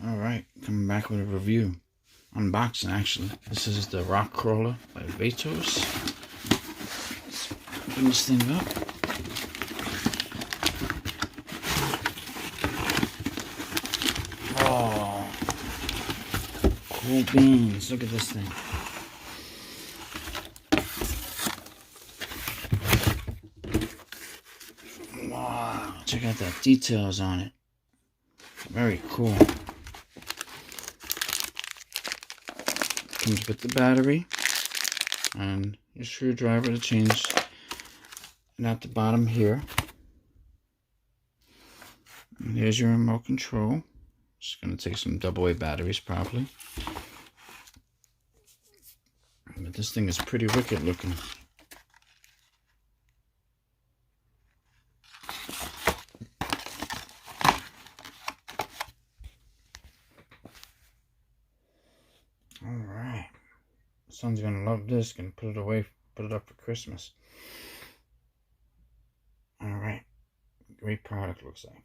Alright, coming back with a review. Unboxing, actually. This is the Rock Crawler by Vatos. Let's open this thing up. Oh, cool beans. Look at this thing. Wow, check out the details on it. Very cool. Comes with the battery and your screwdriver to change it at the bottom here. And here's your remote control. It's going to take some AA batteries probably. But this thing is pretty wicked looking. Alright. Son's gonna love this. Gonna put it away, put it up for Christmas. Alright. Great product, looks like.